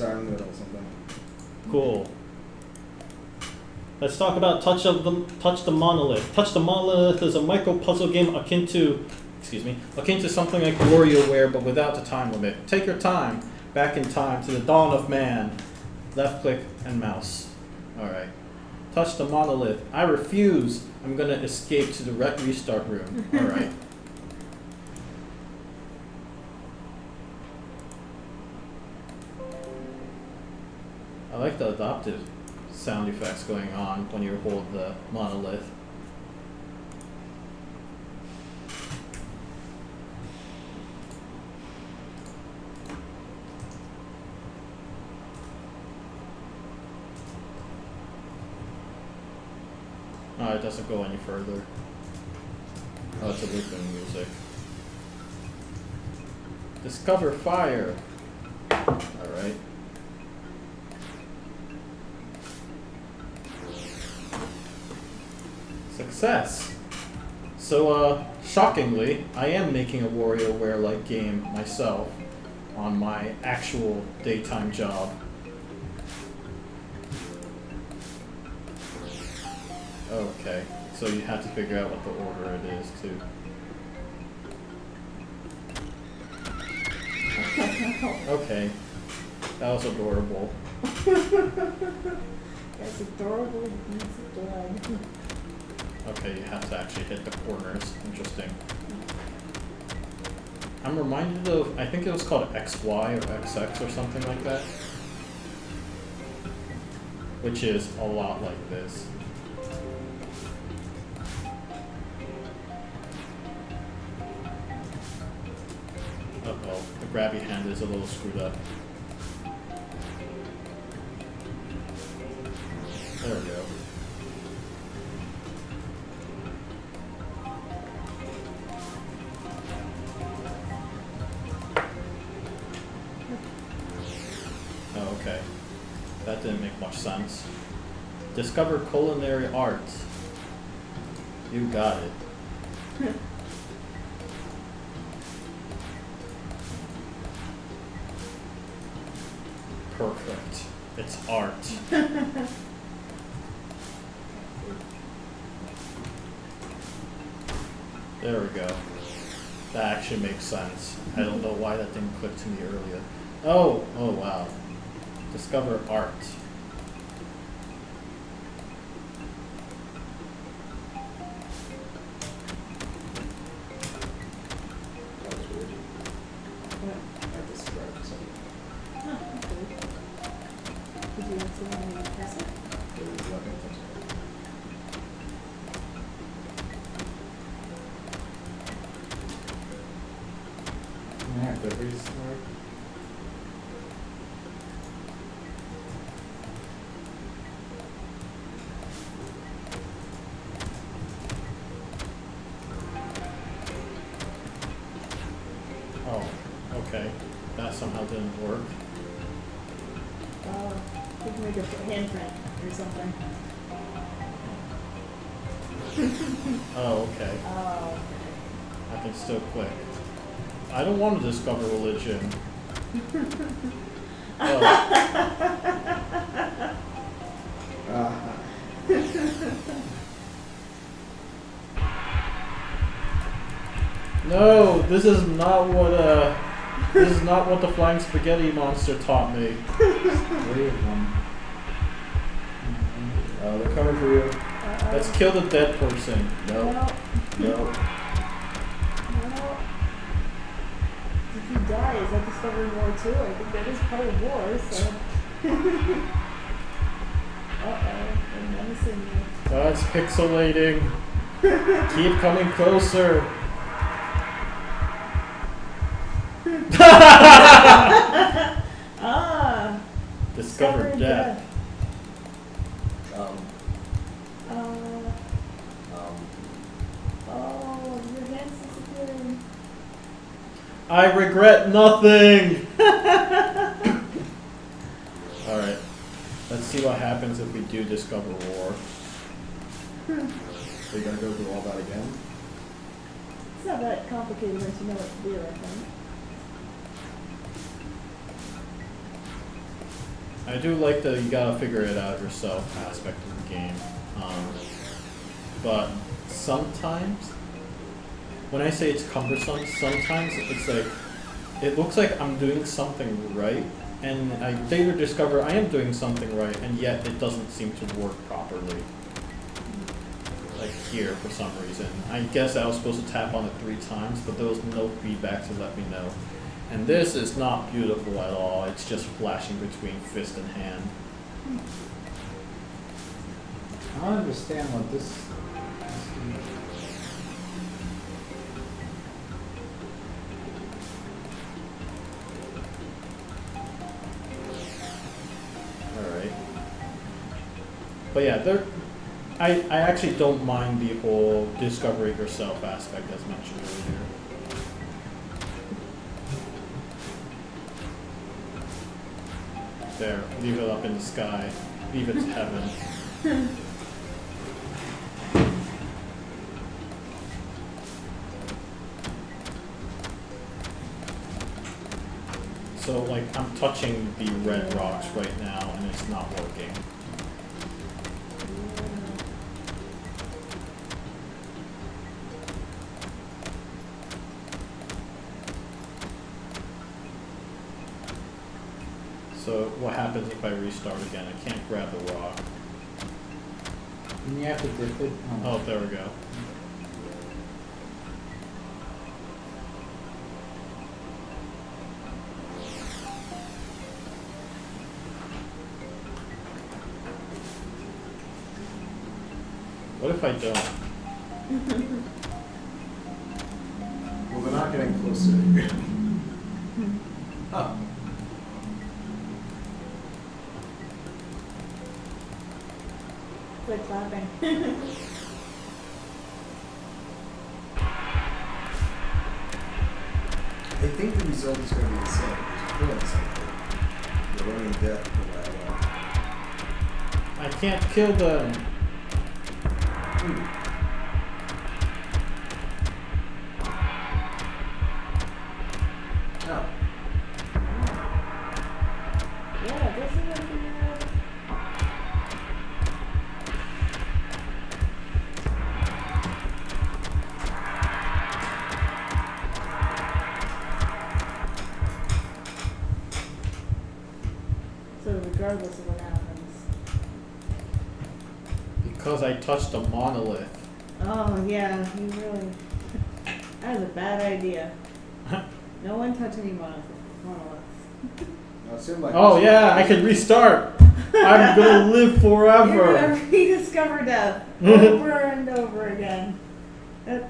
start in the middle or something. Cool. Let's talk about Touch the Monolith. Touch the Monolith is a micro puzzle game akin to something like WarioWare, but without the time limit. Take your time, back in time to the dawn of man. Left click and mouse. Alright. Touch the Monolith. I refuse. I'm gonna escape to the restart room. Alright. I like the adoptive sound effects going on when you hold the monolith. Oh, it doesn't go any further. Oh, it's a looping music. Discover fire. Alright. Success! So, shockingly, I am making a WarioWare-like game myself on my actual daytime job. Okay, so you have to figure out what the order it is, too. Okay, that was adorable. That's adorable. That's adorable. Okay, you have to actually hit the corners. Interesting. I'm reminded of, I think it was called XY or XX or something like that. Which is a lot like this. Uh-oh, the grabby hand is a little screwed up. There we go. Oh, okay. That didn't make much sense. Discover culinary arts. You got it. Perfect. It's art. There we go. That actually makes sense. I don't know why that didn't click to me earlier. Oh wow. Discover art. That was weird. I just grabbed something. Oh, okay. Did you accidentally press it? It was nothing. Yeah, the restart. Oh, okay. That somehow didn't work. You can make a handprint or something. Oh, okay. Oh, okay. I can still click. I don't want to discover religion. Oh. No, this is not what the flying spaghetti monster taught me. Three of them. They're coming for you. Let's kill the dead person. No. No. No. No. If he dies, I discover war too. I think that is part of war, so. Uh-oh, they're menacing you. That's pixelating. Keep coming closer. Ah! Discover death. Oh, your hand's disappearing. I regret nothing. Alright. Let's see what happens if we do discover war. So you're gonna go through all that again? It's not that complicated once you know what to do, I think. I do like the you gotta figure it out yourself aspect of the game. But sometimes, when I say it's cumbersome, sometimes it's like, it looks like I'm doing something right, and I later discover I am doing something right, and yet it doesn't seem to work properly. Like here, for some reason. I guess I was supposed to tap on it 3 times, but there was no feedback to let me know. And this is not beautiful at all, it's just flashing between fist and hand. I don't understand what this. Alright. But yeah, I actually don't mind the whole discover it yourself aspect as mentioned earlier. There, leave it up in the sky. Leave it to heaven. So like I'm touching the red rocks right now and it's not working. So what happens if I restart again? I can't grab the rock. And you have to dip it. Oh, there we go. What if I don't? Well, they're not getting closer. Oh. Quit clapping. I think the result is going to be the same because you're killing something. You're running death no matter what. I can't kill them. Oh. Yeah, this is gonna be good. So regardless of what happens. Because I touched a monolith. Oh yeah, you really. That was a bad idea. No one touch any monoliths. Now, it seemed like Oh yeah, I can restart. I'm gonna live You're gonna forever. rediscover death over and over again. That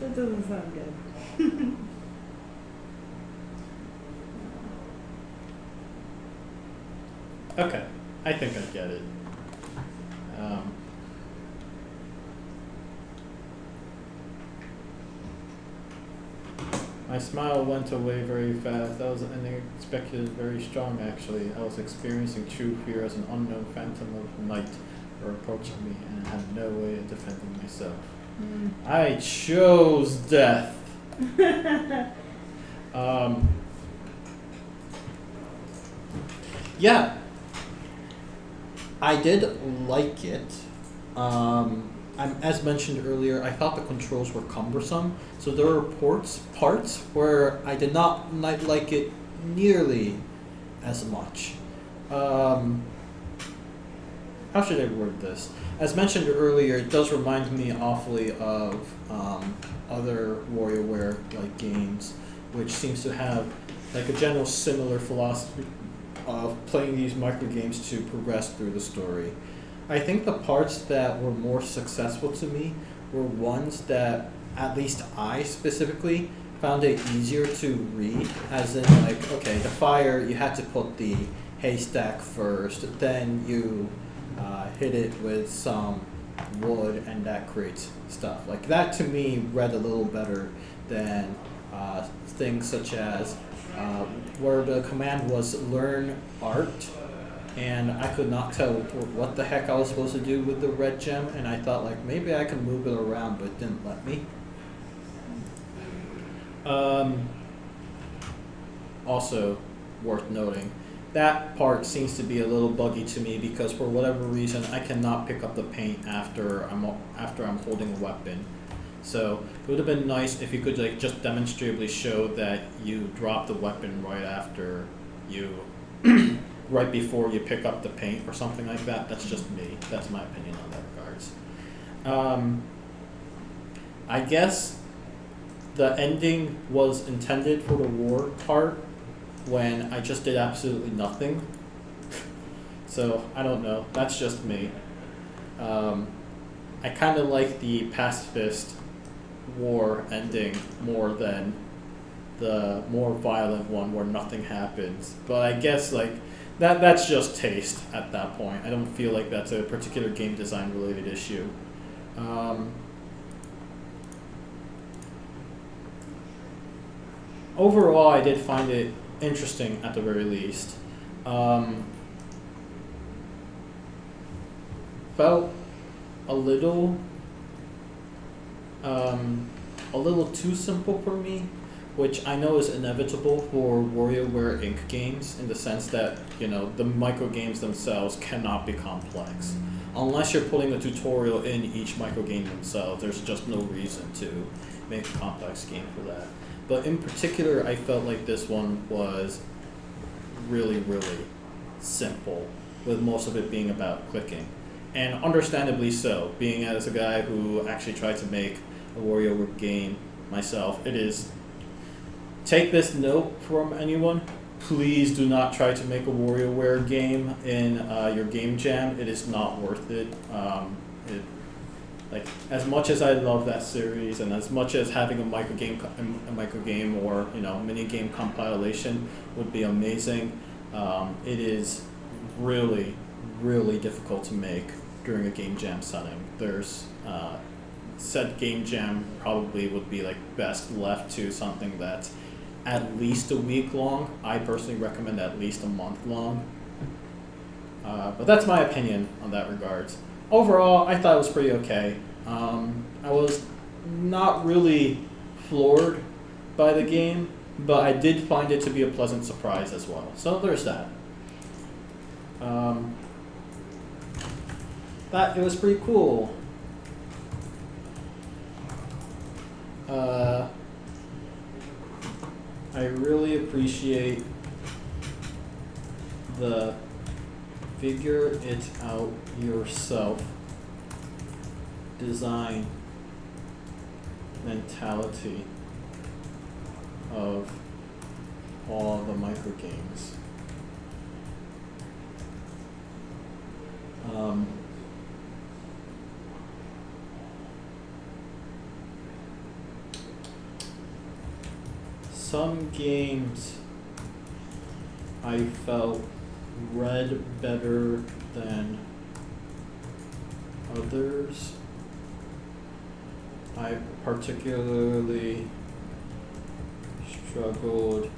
doesn't sound good. Okay, I think I get it. My smile went away very fast. That was unexpected, very strong actually. I was experiencing true fear as an unknown phantom of night were approaching me and I had no way of defending myself. I chose death. Yeah, I did like it. As mentioned earlier, I thought the controls were cumbersome, so there were parts where I did not like it nearly as much. How should I word this? As mentioned earlier, it does remind me awfully of other WarioWare like games, which seems to have like a general similar philosophy of playing these micro games to progress through the story. I think the parts that were more successful to me were ones that, at least I specifically, found it easier to read, as in like, okay, the fire, you had to put the haystack first, then you hit it with some wood and that creates stuff. Like that to me read a little better than things such as where the command was learn art, and I could not tell what the heck I was supposed to do with the red gem, and I thought like maybe I can move it around, but it didn't let me. Also worth noting, that part seems to be a little buggy to me because for whatever reason I cannot pick up the paint after I'm holding a weapon. So it would have been nice if you could like just demonstrably show that you drop the weapon right after you, right before you pick up the paint or something like that. That's just me. That's my opinion on that regards. I guess the ending was intended for the war part when I just did absolutely nothing. So I don't know. That's just me. I kind of like the pacifist war ending more than the more violent one where nothing happens. But I guess like that's just taste at that point. I don't feel like that's a particular game design related issue. Overall, I did find it interesting at the very least. Felt a little too simple for me, which I know is inevitable for WarioWare Inc. games in the sense that, you know, the micro games themselves cannot be complex. Unless you're putting a tutorial in each micro game themselves, there's just no reason to make a complex game for that. But in particular, I felt like this one was really, really simple, with most of it being about clicking. And understandably so, being as a guy who actually tried to make a WarioWare game myself, it is, take this note from anyone, please do not try to make a WarioWare game in your game jam. It is not worth it. Like, as much as I love that series, and as much as having a micro game or, you know, mini game compilation would be amazing, it is really, really difficult to make during a game jam setting. There's said game jam probably would be like best left to something that's at least a week long. I personally recommend at least a month long. But that's my opinion on that regards. Overall, I thought it was pretty okay. I was not really floored by the game, but I did find it to be a pleasant surprise as well. So there's that. It was pretty cool. I really appreciate the figure it out yourself design mentality of all the micro games. Some games I felt read better than others. I particularly struggled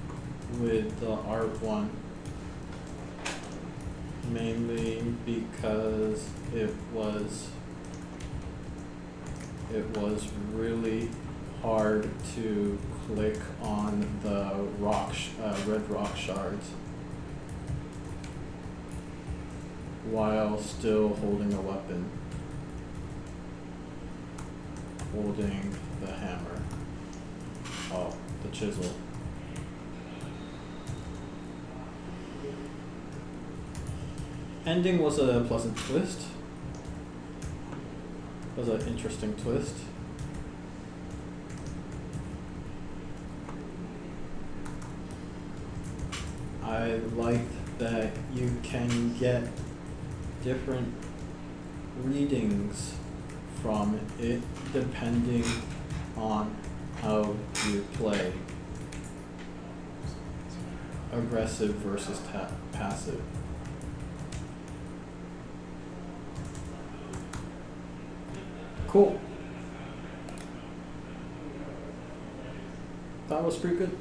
with the art one, mainly because it was really hard to click on the red rock shards while still holding a weapon, holding the hammer, the chisel. Ending was a pleasant twist. It was an interesting twist. I liked that you can get different readings from it depending on how you play. Aggressive versus passive. Cool. That was pretty good.